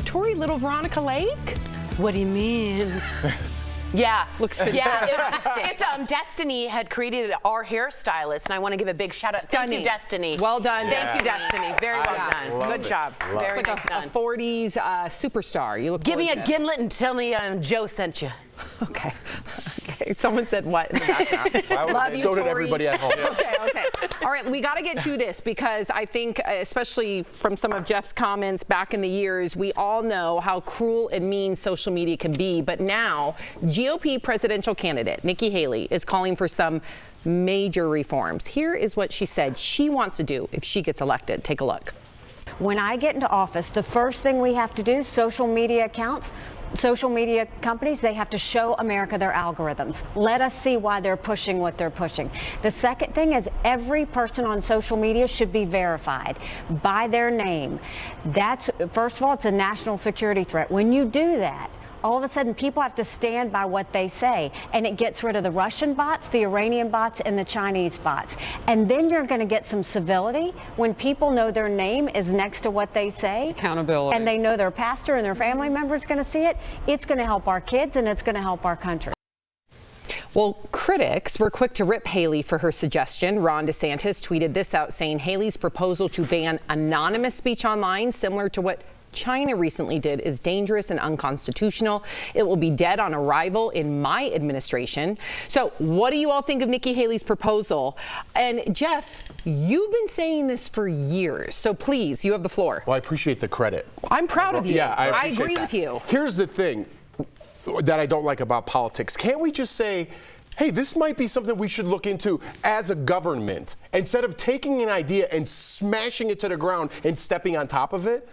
Tori, little Veronica Lake? What do you mean? Yeah, looks fantastic. Yeah, it's Destiny had created our hairstylist, and I want to give a big shout out. Stunning. Thank you, Destiny. Well done. Thank you, Destiny. Very well done. Good job. Very nice done. A 40s superstar. You look. Give me a gorgeous. gimlet and tell me Joe sent you. Okay. Someone said what in the background? Love you, so did Tori. everybody at home. Okay. All right, we got to get to this because I think, especially from some of Jeff's comments back in the years, we all know how cruel and mean social media can be. But now, GOP presidential candidate Nikki Haley is calling for some major reforms. Here is what she said she wants to do if she gets elected. Take a look. When I get into office, the first thing we have to do, social media accounts, social media companies, they have to show America their algorithms. Let us see why they're pushing what they're pushing. The second thing is every person on social media should be verified by their name. That's, first of all, it's a national security threat. When you do that, all of a sudden people have to stand by what they say, and it gets rid of the Russian bots, the Iranian bots, and the Chinese bots. And then you're going to get some civility when people know their name is next to what they say. Accountability. And they know their pastor and their family member is going to see it. It's going to help our kids, and it's going to help our country. Well, critics were quick to rip Haley for her suggestion. Ron Desantis tweeted this out, saying Haley's proposal to ban anonymous speech online, similar to what China recently did, is dangerous and unconstitutional. It will be dead on arrival in my administration. So what do you all think of Nikki Haley's proposal? And Jeff, you've been saying this for years, so please, you have the floor. Well, I appreciate the credit. I'm proud of you. Yeah, I agree that. with you. Here's the thing that I don't like about politics. Can't we just say, hey, this might be something we should look into as a government, instead of taking an idea and smashing it to the ground and stepping on top of it?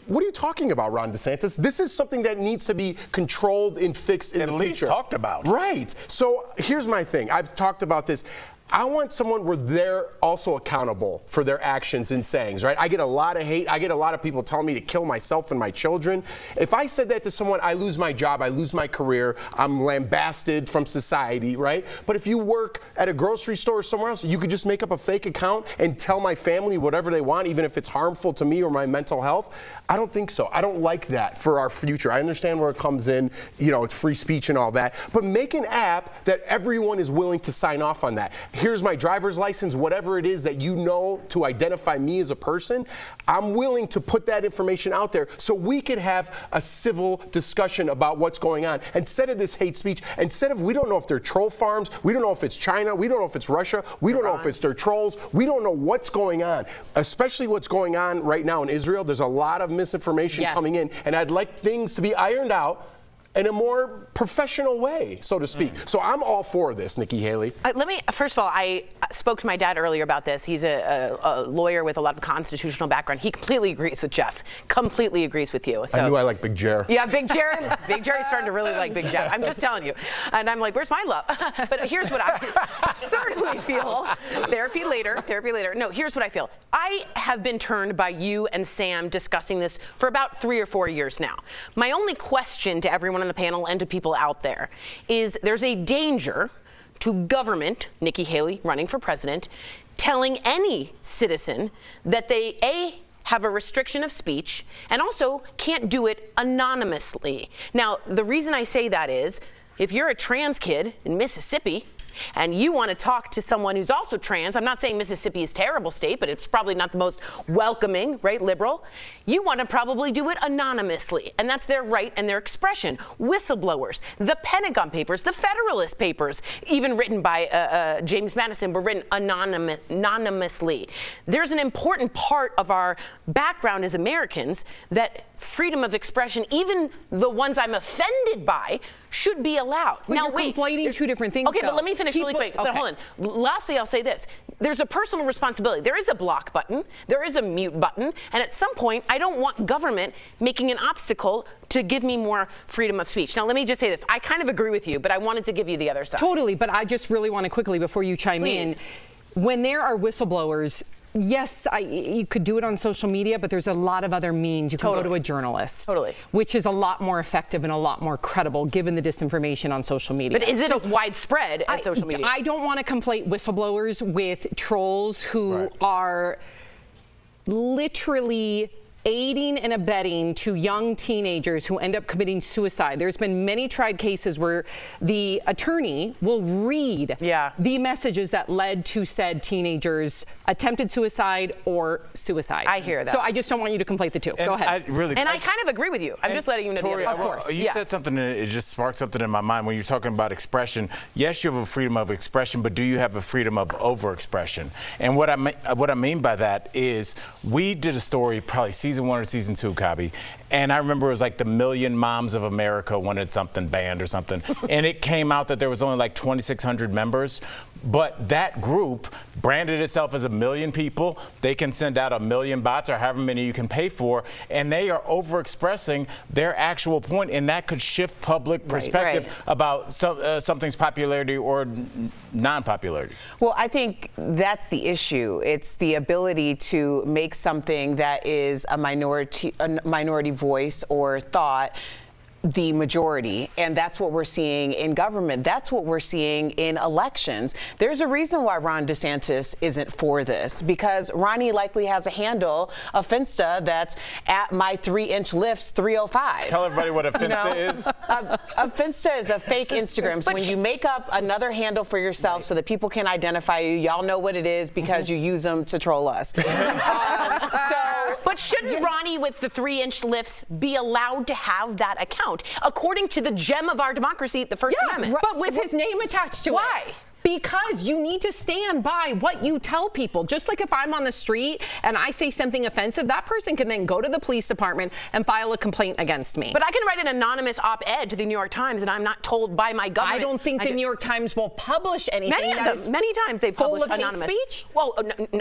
What are you talking about, Ron DeSantis? This is something that needs to be controlled and fixed in the future. At least talked about. Right. So here's my thing. I've talked about this. I want someone where they're also accountable for their actions and sayings, right? I get a lot of hate. I get a lot of people telling me to kill myself and my children. If I said that to someone, I lose my job, I lose my career, I'm lambasted from society, right? But if you work at a grocery store or somewhere else, you could just make up a fake account and tell my family whatever they want, even if it's harmful to me or my mental health. I don't think so. I don't like that for our future. I understand where it comes in, you know, it's free speech and all that, but make an app that everyone is willing to sign off on that. Here's my driver's license, whatever it is that you know to identify me as a person. I'm willing to put that information out there so we could have a civil discussion about what's going on. Instead of this hate speech, instead of, we don't know if they're troll farms, we don't know if it's China, we don't know if it's Russia, we don't know if it's their trolls, we don't know what's going on, especially what's going on right now in Israel. There's a lot of misinformation coming in, and I'd like things to be ironed out in a more professional way, so to speak. So I'm all for this, Nikki Haley. First of all, I spoke to my dad earlier about this. He's a lawyer with a lot of constitutional background. He completely agrees with Jeff. Completely agrees with you. So, I knew I liked Big Jer. Yeah, Big Jer. Big Jerry's starting to really like Big Jeff. I'm just telling you. And I'm like, where's my love? But here's what I certainly feel. Therapy later. No, here's what I feel. I have been turned by you and Sam discussing this for about 3 or 4 years now. My only question to everyone on the panel and to people out there is there's a danger to government, Nikki Haley running for president, telling any citizen that they, A, have a restriction of speech and also can't do it anonymously. Now, the reason I say that is if you're a trans kid in Mississippi and you want to talk to someone who's also trans, I'm not saying Mississippi is a terrible state, but it's probably not the most welcoming, right, liberal, you want to probably do it anonymously, and that's their right and their expression. Whistleblowers, the Pentagon Papers, the Federalist Papers, even written by James Madison, were written anonymously. There's an important part of our background as Americans that freedom of expression, even the ones I'm offended by, should be allowed. Well, now, you're wait, conflating two different things. Okay, though. but let me finish really quick. But hold on. Lastly, I'll say this. There's a personal responsibility. There is a block button. There is a mute button. And at some point, I don't want government making an obstacle to give me more freedom of speech. Now, let me just say this. I kind of agree with you, but I wanted to give you the other side. Totally, but I just really want to quickly, before you chime in, when there are whistleblowers, yes, you could do it on social media, but there's a lot of other means. You can go to a journalist, which is a lot more effective and a lot more credible given the disinformation on social media. But is it as widespread as social media? I don't want to conflate whistleblowers with trolls who are literally aiding and abetting to young teenagers who end up committing suicide. There's been many tried cases where the attorney will read the messages that led to said teenagers' attempted suicide or suicide. I hear that. So I just don't want you to conflate the two. Go ahead. I kind of agree with you. I'm just letting you know. Tori, of course. You said something that it just sparked something in my mind when you're talking about expression. Yes, you have a freedom of expression, but do you have a freedom of overexpression? And what I mean by that is we did a story, probably season 1 or season 2, Kabi, and I remember it was like the Million Moms of America wanted something banned or something, and it came out that there was only like 2,600 members, but that group branded itself as 1 million people. They can send out 1 million bots or however many you can pay for, and they are overexpressing their actual point, and that could shift public perspective about something's popularity or non-popularity. Well, I think that's the issue. It's the ability to make something that is a minority voice or thought the majority, and that's what we're seeing in government. That's what we're seeing in elections. There's a reason why Ron DeSantis isn't for this, because Ronnie likely has a handle, a Finsta, that's at my 3-inch lifts 305. Tell everybody what a Finsta is. A Finsta is a fake Instagram. So when you make up another handle for yourself so that people can identify you, y'all know what it is because you use them to troll us. But shouldn't Ronnie with the 3-inch lifts be allowed to have that account? According to the gem of our democracy, the First Amendment. But with his name attached to it. Why? Because you need to stand by what you tell people. Just like if I'm on the street and I say something offensive, that person can then go to the police department and file a complaint against me. But I can write an anonymous op-ed to the New York Times and I'm not told by my government. I don't think the New York Times will publish anything. Many times they publish full of anonymous hate speech. Well,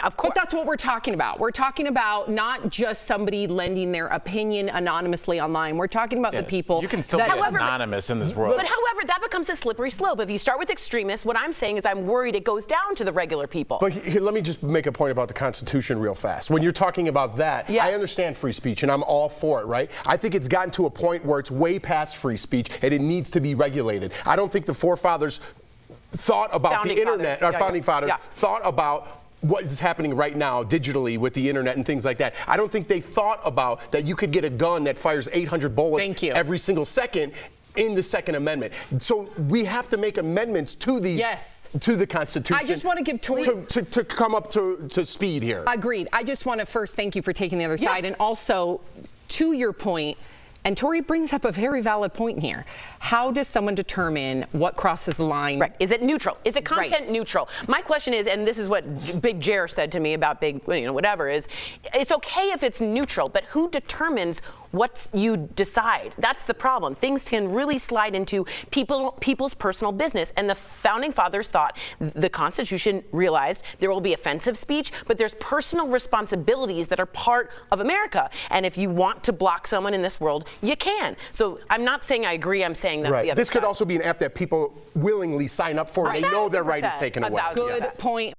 of course. But that's what we're talking about. We're talking about not just somebody lending their opinion anonymously online. We're talking about the people. You can still be anonymous in this world. But however, that becomes a slippery slope. If you start with extremists, what I'm saying is I'm worried it goes down to the regular people. But here, let me just make a point about the Constitution real fast. When you're talking about that, I understand free speech and I'm all for it, right? I think it's gotten to a point where it's way past free speech and it needs to be regulated. I don't think the forefathers thought about the internet, our founding fathers thought about what is happening right now digitally with the internet and things like that. I don't think they thought about that you could get a gun that fires 800 bullets every single second in the Second Amendment. So we have to make amendments to these to the Constitution. I just want to give Tori to come up to speed here. Agreed. I just want to first thank you for taking the other side, and also to your point. And Tori brings up a very valid point here. How does someone determine what crosses the line? Right. Is it neutral? Is it content neutral? My question is, and this is what Big Jer said to me about whatever, is it's okay if it's neutral, but who determines what you decide? That's the problem. Things can really slide into people's personal business. And the founding fathers thought the Constitution realized there will be offensive speech, but there's personal responsibilities that are part of America. And if you want to block someone in this world, you can. So I'm not saying I agree. I'm saying that's the other This could also be an app that people willingly sign up for and they know their right is taken away. Good point.